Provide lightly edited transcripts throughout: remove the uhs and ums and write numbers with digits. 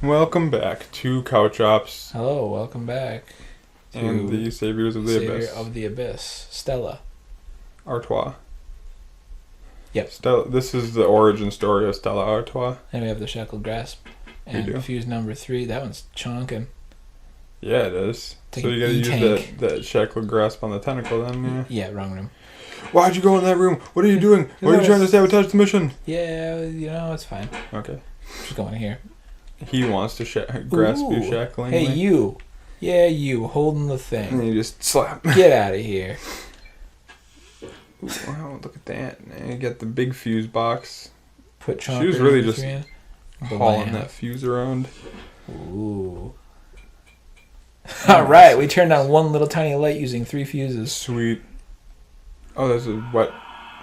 Welcome back to Couch Ops Hello, welcome back and the Saviors of the Savior Abyss. of the Abyss, Stella. Artois. Yep. Stella. This is the origin story of Stella Artois. And we have the Shackled Grasp. We do. And fuse number 3, that one's chonking. Yeah, it is. Take So you gotta an use E-tank. that shackled grasp on the tentacle then, yeah. Yeah, wrong room. Why'd you go in that room? What are you doing? Why are you trying to sabotage the mission? Yeah, it's fine. Okay. Just going here. He wants to grasp you Ooh. shacklingly. Hey, you. Yeah, you, holding the And thing. you just slap. Get out of here. Ooh, wow, look at that. And you got the big fuse box. Put chonker She was really number just 3 in. hauling Blam. that fuse around. Ooh. Alright, we turned on one little tiny light using 3 fuses. Sweet. Oh, there's a wet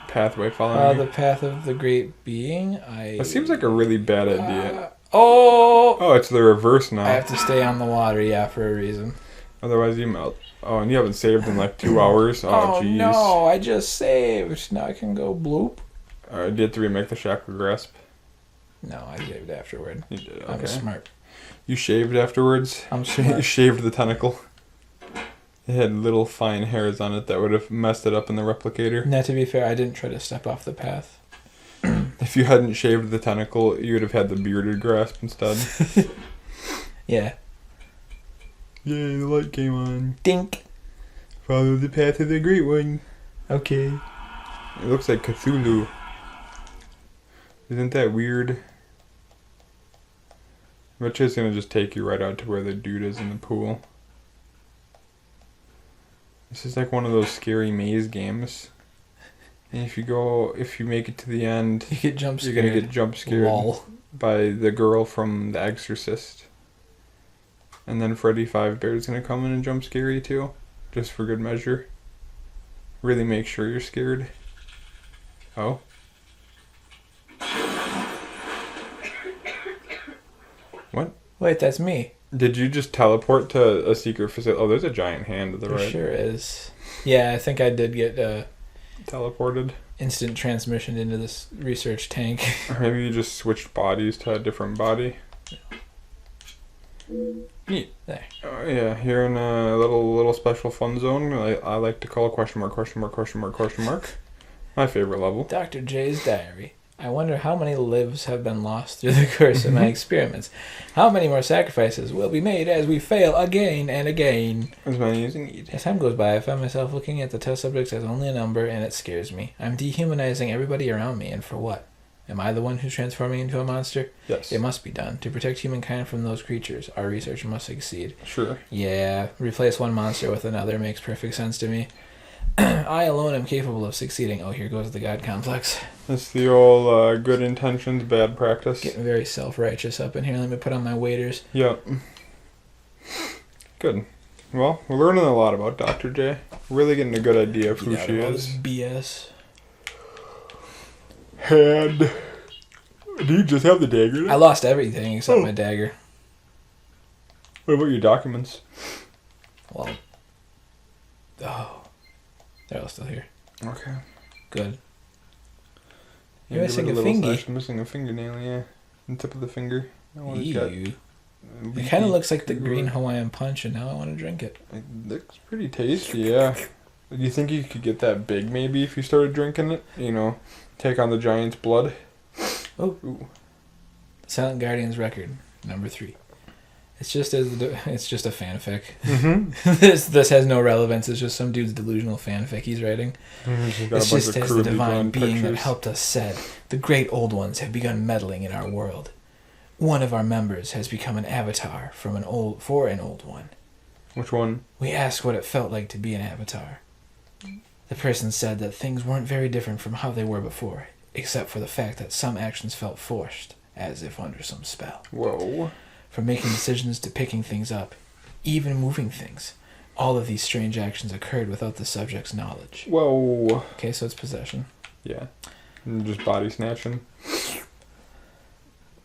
pathway following The you. path of the great being. That seems like a really bad idea. Oh! Oh, it's the reverse now. I have to stay on the water, yeah, for a reason. Otherwise you melt. Oh, and you haven't saved in like 2 hours? Oh, jeez. No, I just saved. Now I can go bloop. Alright, did you have to remake the shackle grasp? No, I saved afterward. You did, I'm okay. smart. You shaved afterwards? I'm You smart. shaved the tentacle. It had little fine hairs on it that would have messed it up in the replicator. Now, to be fair, I didn't try to step off the path. If you hadn't shaved the tentacle, you would have had the bearded grasp instead. Yeah. Yay, the light came on. Dink. Follow the path of the Great One. Okay. It looks like Cthulhu. Isn't that weird? I bet you it's gonna just take you right out to where the dude is in the pool. This is like one of those scary maze games. And if you make it to the end, You get jump you're scared. gonna get jump scared Lol. by the girl from The Exorcist. And then Freddy Fazbear's gonna come in and jump scare you too, just for good measure. Really make sure you're scared. Oh. What? Wait, that's me. Did you just teleport to a secret facility? Oh, there's a giant hand to the There right. sure is. Yeah, I think I did get Teleported. instant transmission into this research tank. Or maybe you just switched bodies to a different body. Neat. There. Oh yeah, you're in a little special fun zone. I like to call question mark. My favorite level. Dr. J's diary. I wonder how many lives have been lost through the course of my experiments. How many more sacrifices will be made as we fail again and again? As many as you need. As time goes by, I find myself looking at the test subjects as only a number, and it scares me. I'm dehumanizing everybody around me, and for what? Am I the one who's transforming into a monster? Yes. It must be done. To protect humankind from those creatures, our research must succeed. Sure. Yeah, replace one monster with another makes perfect sense to me. I alone am capable of succeeding. Oh, here goes the God complex. It's the old good intentions, bad practice. Getting very self-righteous up in here. Let me put on my waders. Yep. Good. Well, we're learning a lot about Dr. J. Really getting a good idea of who she is. BS. Hand. Do you just have the dagger? I lost everything except my dagger. What about your documents? Well. Oh. They're all still here. Okay. Good. Yeah, You're missing give a it little fingy. slash. I'm missing a fingernail, yeah. The tip of the finger. That one has got Ew. It leafy kind of looks like the fibula. green Hawaiian punch, and now I want to drink it. It looks pretty tasty, yeah. Do you think you could get that big maybe if you started drinking it? You know, take on the giant's blood? Oh. Ooh. Silent Guardian's record, number 3. It's just a fanfic. Mm-hmm. This has no relevance. It's just some dude's delusional fanfic he's writing. It's just as the divine being that helped us said, the great old ones have begun meddling in our world. One of our members has become an avatar for an old one. Which one? We asked what it felt like to be an avatar. The person said that things weren't very different from how they were before, except for the fact that some actions felt forced, as if under some spell. Whoa. From making decisions to picking things up, even moving things. All of these strange actions occurred without the subject's knowledge. Whoa. Okay, so it's possession. Yeah. And just body snatching.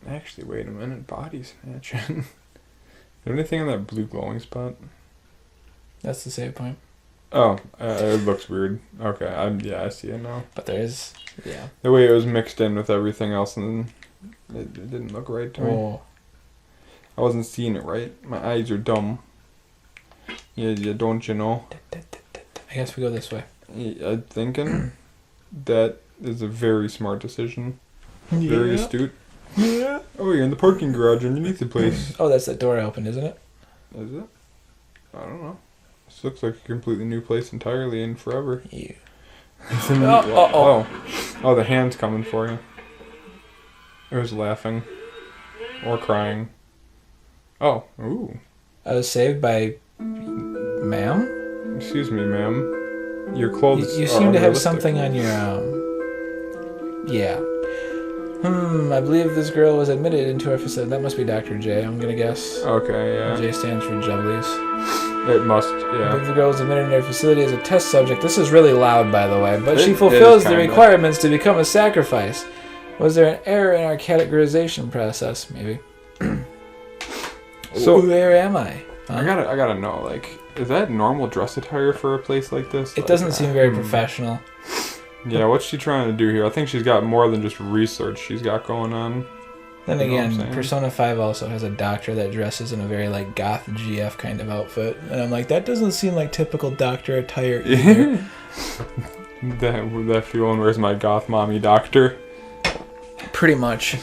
Actually, wait a minute. Body snatching. Is there anything on that blue glowing spot? That's the save point. Oh, it looks weird. Okay, I see it now. But there is, yeah. The way it was mixed in with everything else, and it didn't look right to me. Oh, I wasn't seeing it right. My eyes are dumb. Yeah, don't you know? I guess we go this way. Yeah, I'm thinking that is a very smart decision. Very astute. Yeah. Oh, you're in the parking garage underneath the place. Oh, that's that door I opened, isn't it? Is it? I don't know. This looks like a completely new place entirely and forever. Yeah. Oh, the hand's coming for you. It was laughing. Or crying. Oh, ooh. I was saved by... Ma'am? Excuse me, ma'am. Your clothes You are seem to have unrealistic. something on your, Yeah. I believe this girl was admitted into our facility. That must be Dr. J, I'm gonna guess. Okay, yeah. J stands for Jubblies. It must, I yeah. believe the girl was admitted into our facility as a test subject. This is really loud, by the way, but she It fulfills is the kinda. requirements to become a sacrifice. Was there an error in our categorization process? Maybe. So, where am I? Huh? I gotta know, like, is that normal dress attire for a place like this? It Like, doesn't seem very professional. Yeah, what's she trying to do here? I think she's got more than just research she's got going on. Then You know what I'm again, saying? Persona 5 also has a doctor that dresses in a very, like, goth GF kind of outfit. And I'm like, that doesn't seem like typical doctor attire either. that feeling, where's my goth mommy doctor? Pretty much.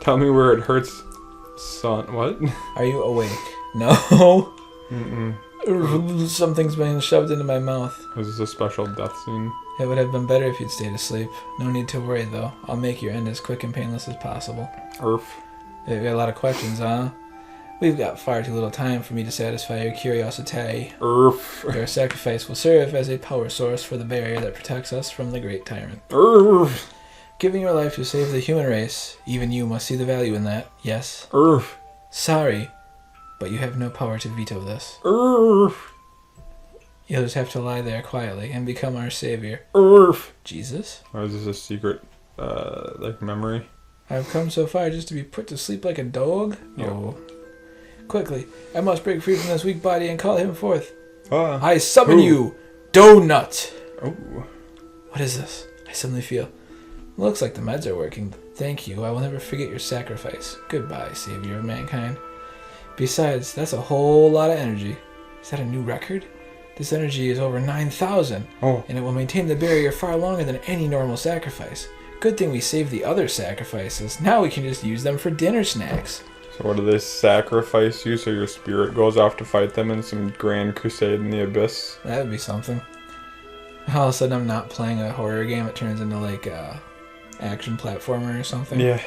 Tell me where it hurts, son. What? Are you awake? No. Mm-mm. Something's been shoved into my mouth. This is a special death scene. It would have been better if you'd stayed asleep. No need to worry, though. I'll make your end as quick and painless as possible. You've got a lot of questions, huh? We've got far too little time for me to satisfy your curiosity. Your sacrifice will serve as a power source for the barrier that protects us from the great tyrant. Giving your life to save the human race, even you must see the value in that, yes? Sorry, but you have no power to veto this. You'll just have to lie there quietly and become our savior. Jesus? Or is this a secret, like, memory? I've come so far just to be put to sleep like a dog? Yeah. Oh. Quickly, I must break free from this weak body and call him forth. I I summon you, Donut! Oh. What is this? I suddenly feel... Looks like the meds are working. Thank you. I will never forget your sacrifice. Goodbye, savior of mankind. Besides, that's a whole lot of energy. Is that a new record? This energy is over 9,000, and it will maintain the barrier far longer than any normal sacrifice. Good thing we saved the other sacrifices. Now we can just use them for dinner snacks. So what do they sacrifice you so your spirit goes off to fight them in some grand crusade in the abyss? That would be something. All of a sudden I'm not playing a horror game. It turns into like a action platformer or something. Yeah.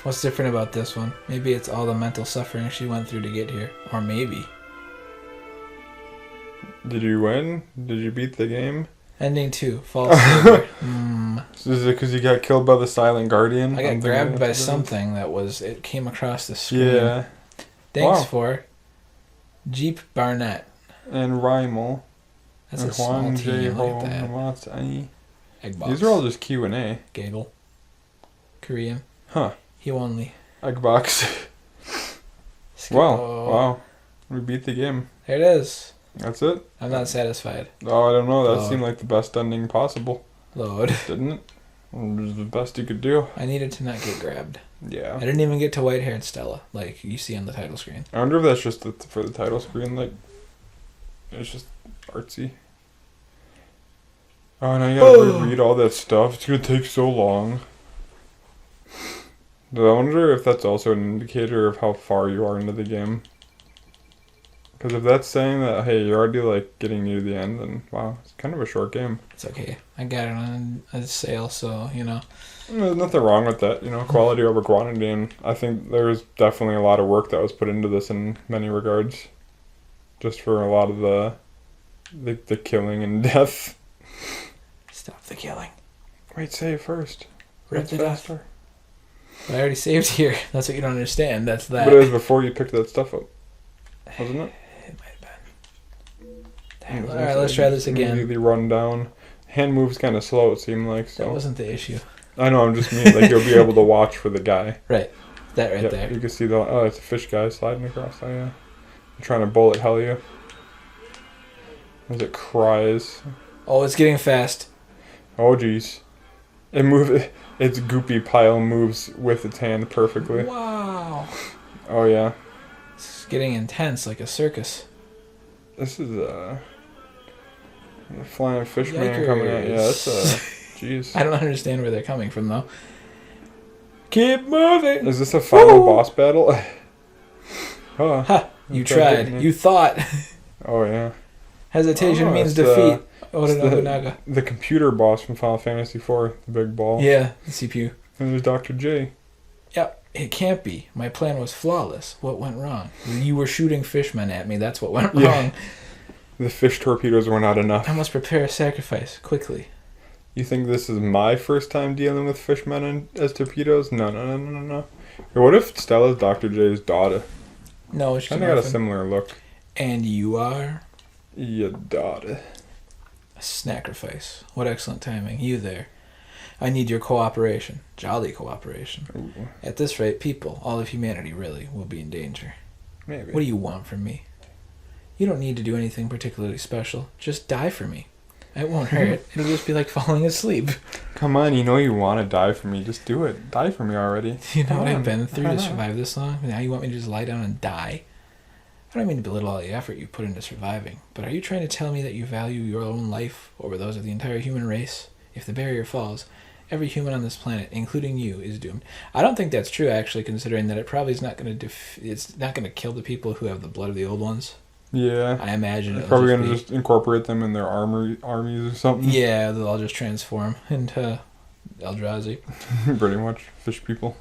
What's different about this one? Maybe it's all the mental suffering she went through to get here. Or maybe. Did you win? Did you beat the game? Ending 2. False savior. So is it because you got killed by the Silent Guardian? I got grabbed by something that was... It came across the screen. Yeah. Thanks for Jeep Barnett. And Rymel. That's and a small Juan J. team like that. Homawatsa. Eggbox. These are all just Q&A. Gable. Korean. Huh. He only. Eggbox. Wow. We beat the game. There it is. That's it? I'm not satisfied. Oh, I don't know. That Load. seemed like the best ending possible. Load. Didn't it? It was the best you could do. I needed to not get grabbed. Yeah. I didn't even get to white-haired Stella, like you see on the title screen. I wonder if that's just for the title screen, like, it's just artsy. Oh, now you gotta reread all that stuff. It's gonna take so long. I wonder if that's also an indicator of how far you are into the game. Because if that's saying that, hey, you're already, like, getting near the end, then, wow, it's kind of a short game. It's okay. I got it on a sale, so, you know. There's nothing wrong with that, you know, quality over quantity, and I think there's definitely a lot of work that was put into this in many regards. Just for a lot of the killing and death. Stop the killing. Wait, save first. Rip That's the death. faster. But I already saved here. That's what you don't understand. That's that. But it was before you picked that stuff up, wasn't it? It might have been. Alright, let's try this again. Immediately run down. Hand moves kind of slow, it seemed like. So. That wasn't the issue. I know, I'm just mean, like, you'll be able to watch for the guy. Right. That right Yep, there. You can see it's a fish guy sliding across. Oh, yeah. I'm trying to bullet hell you. As it cries. Oh, it's getting fast. Oh, jeez. Its goopy pile moves with its hand perfectly. Wow. Oh, yeah. It's getting intense like a circus. This is a flying fish man Yikers. coming at you. Yeah, that's jeez. I don't understand where they're coming from, though. Keep moving! Is this a final boss battle? Huh. Ha! You tried. You thought. Oh, yeah. Hesitation means defeat. Oda Nobunaga. The computer boss from Final Fantasy IV, the big ball. Yeah, the CPU. And there's Dr. J. Yep, it can't be. My plan was flawless. What went wrong? You were shooting fishmen at me. That's what went wrong. The fish torpedoes were not enough. I must prepare a sacrifice quickly. You think this is my first time dealing with fishmen as torpedoes? No. Or what if Stella's Dr. J's daughter? No, she's kind of got a similar look. And you are? Your daughter. A sacrifice. What excellent timing. You there. I need your cooperation. Jolly cooperation. Ooh. At this rate, people, all of humanity really, will be in danger. Maybe. What do you want from me? You don't need to do anything particularly special. Just die for me. It won't hurt. It'll just be like falling asleep. Come on, you know you want to die for me. Just do it. Die for me already. You know what I've been through to survive this long? Now you want me to just lie down and die? I don't mean to belittle all the effort you put into surviving, but are you trying to tell me that you value your own life over those of the entire human race? If the barrier falls, every human on this planet, including you, is doomed. I don't think that's true, actually, considering that it probably is not going to it's not going to kill the people who have the blood of the old ones. Yeah. I imagine they're probably going to just incorporate them in their armies or something. Yeah, they'll all just transform into Eldrazi. Pretty much. Fish people.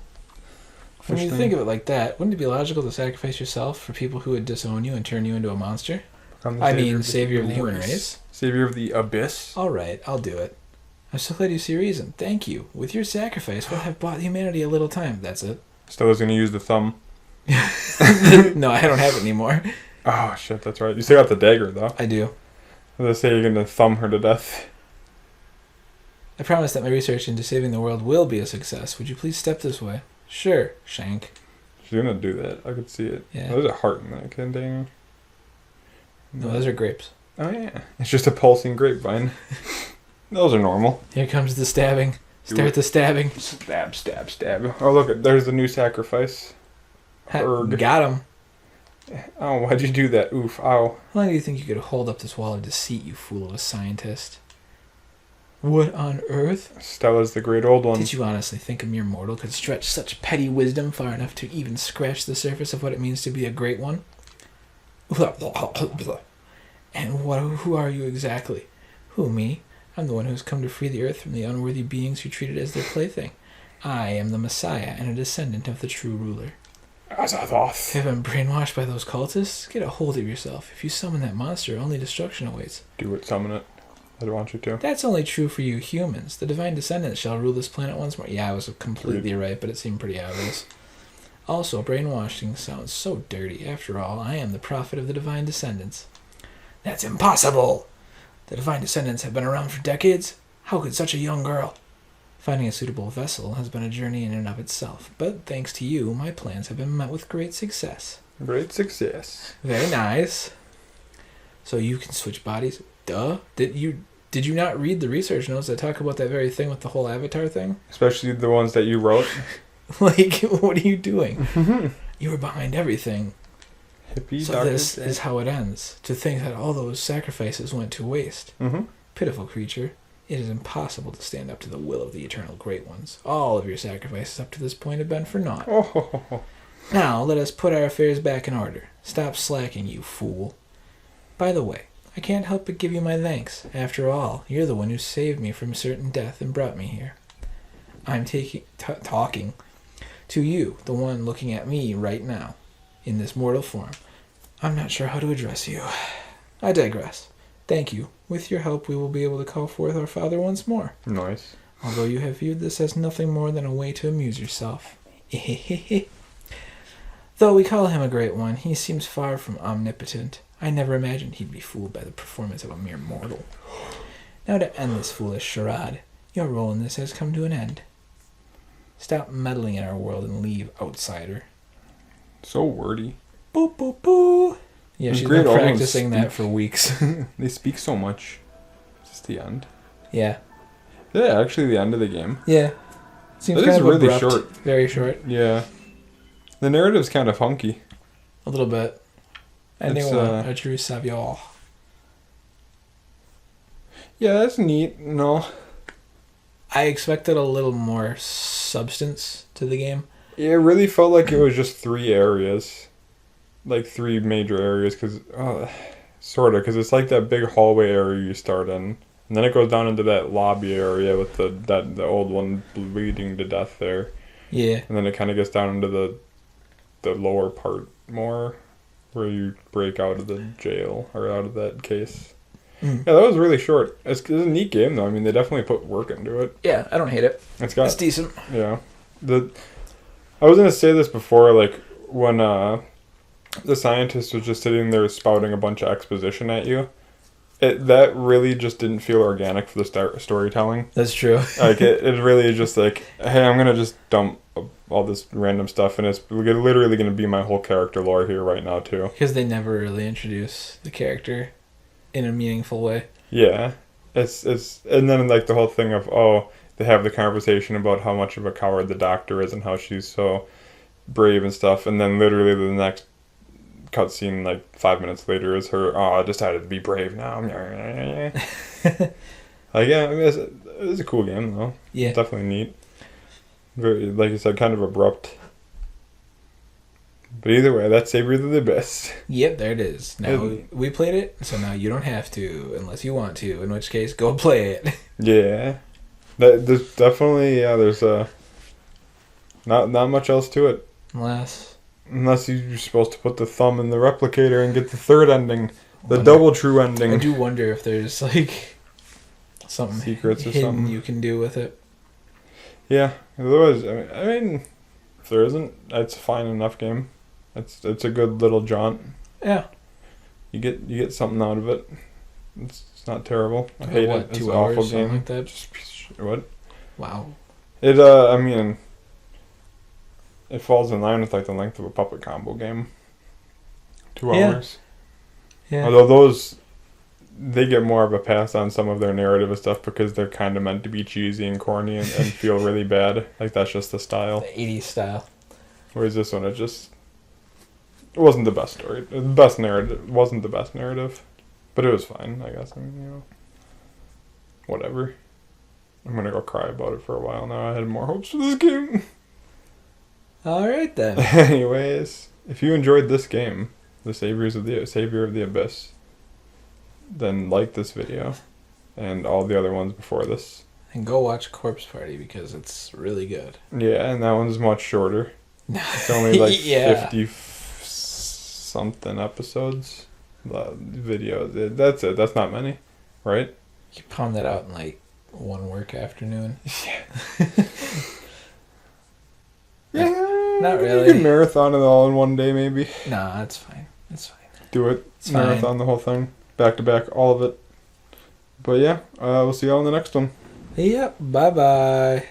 When you think of it like that, wouldn't it be logical to sacrifice yourself for people who would disown you and turn you into a monster? Savior of the human race? Savior of the abyss? Alright, I'll do it. I'm so glad you see reason. Thank you. With your sacrifice, we'll have bought humanity a little time. That's it. Stella's going to use the thumb. No, I don't have it anymore. Oh, shit, that's right. You still got the dagger, though. I do. They say you're going to thumb her to death. I promise that my research into saving the world will be a success. Would you please step this way? Sure, Shank. She's going to do that. I could see it. Yeah. There's a heart in that container. No, those are grapes. Oh, yeah. It's just a pulsing grapevine. Those are normal. Here comes the stabbing. Start the stabbing. Stab, stab, stab. Oh, look, there's the new sacrifice. Got him. Oh, why'd you do that? Oof, ow. How long do you think you could hold up this wall of deceit, you fool of a scientist? What on earth? Stella's the great old one. Did you honestly think a mere mortal could stretch such petty wisdom far enough to even scratch the surface of what it means to be a great one? And who are you exactly? Who, me? I'm the one who's come to free the earth from the unworthy beings who treat it as their plaything. I am the Messiah and a descendant of the true ruler. Azathoth. Have been brainwashed by those cultists? Get a hold of yourself. If you summon that monster, only destruction awaits. Do it, summon it. I don't want you to. That's only true for you humans. The divine descendants shall rule this planet once more. Yeah, I was completely right, but it seemed pretty obvious. Also, brainwashing sounds so dirty. After all, I am the prophet of the divine descendants. That's impossible! The divine descendants have been around for decades. How could such a young girl? Finding a suitable vessel has been a journey in and of itself, but thanks to you, my plans have been met with great success. Great success. Very nice. So you can switch bodies? Duh. Did you not read the research notes that talk about that very thing with the whole avatar thing? Especially the ones that you wrote. Like, what are you doing? You were behind everything. Hippie so this is how it ends. To think that all those sacrifices went to waste. Pitiful creature. It is impossible to stand up to the will of the eternal great ones. All of your sacrifices up to this point have been for naught. Now, let us put our affairs back in order. Stop slacking, you fool. By the way, I can't help but give you my thanks. After all, you're the one who saved me from certain death and brought me here. I'm talking to you, the one looking at me right now, in this mortal form. I'm not sure how to address you. I digress. Thank you. With your help, we will be able to call forth our father once more. Nice. Although you have viewed this as nothing more than a way to amuse yourself. Though we call him a great one, he seems far from omnipotent. I never imagined he'd be fooled by the performance of a mere mortal. Now to end this foolish charade, your role in this has come to an end. Stop meddling in our world and leave, outsider. So wordy. Boo, boo, boo. Yeah, she's been practicing that for weeks. They speak so much. Is this the end? Yeah. Yeah, actually the end of the game. Yeah. Seems kind of really abrupt, short. Very short. Yeah. The narrative's kind of hunky. A little bit. A true savior. Yeah, that's neat. No. I expected a little more substance to the game. Yeah, it really felt like it was just 3 areas. Like 3 major areas, because... sort of, because it's like that big hallway area you start in. And then it goes down into that lobby area with the old one bleeding to death there. Yeah. And then it kind of gets down into the lower part more, where you break out of the jail, or out of that case. Yeah, that was really short. It's a neat game, though. I mean, they definitely put work into it. Yeah, I don't hate it. It's decent. Yeah. I was going to say this before, like, when the scientist was just sitting there spouting a bunch of exposition at you, that really just didn't feel organic for the storytelling. That's true. Like, it really is just like, hey, I'm going to just dump all this random stuff, and it's literally going to be my whole character lore here right now, too. Because they never really introduce the character in a meaningful way. Yeah. It's and then, like, the whole thing of, they have the conversation about how much of a coward the doctor is and how she's so brave and stuff, and then literally the next cutscene, like 5 minutes later, is her, I decided to be brave now. Like, yeah, I mean, it was a cool game, though. Yeah. Definitely neat. Very, like you said, kind of abrupt. But either way, that's Savior of the Abyss. Yep, there it is. Now we played it, so now you don't have to, unless you want to, in which case, go play it. Yeah. There's definitely, there's not much else to it. Unless you're supposed to put the thumb in the replicator and get the third ending. The double true ending. I do wonder if there's, like, something secrets or hidden something you can do with it. Yeah, otherwise, I mean, if there isn't, it's a fine enough game. It's a good little jaunt. Yeah. You get something out of it. It's not terrible. I hate it. It's 2 an hours, awful something game. like that? Just, what? Wow. It I mean, it falls in line with like the length of a puppet combo game. 2 hours. Yeah. Although those, they get more of a pass on some of their narrative and stuff because they're kind of meant to be cheesy and corny and feel really bad. Like, that's just the style. The 80s style. Whereas this one, it wasn't the best story. The best narrative. It wasn't the best narrative. But it was fine, I guess. I mean, whatever. I'm going to go cry about it for a while now. I had more hopes for this game. Alright then. Anyways, if you enjoyed this game, the Savior of the Abyss, then like this video and all the other ones before this. And go watch Corpse Party because it's really good. Yeah, and that one's much shorter. It's only like 50 something episodes. Video. That's it. That's not many, right? You pound that out in like one work afternoon. Yeah. Not really. You can marathon it all in one day, maybe. Nah, that's fine. It's fine. Do it. It's marathon fine. The whole thing. Back to back, all of it. But yeah, we'll see y'all in the next one. Yep. Bye-bye.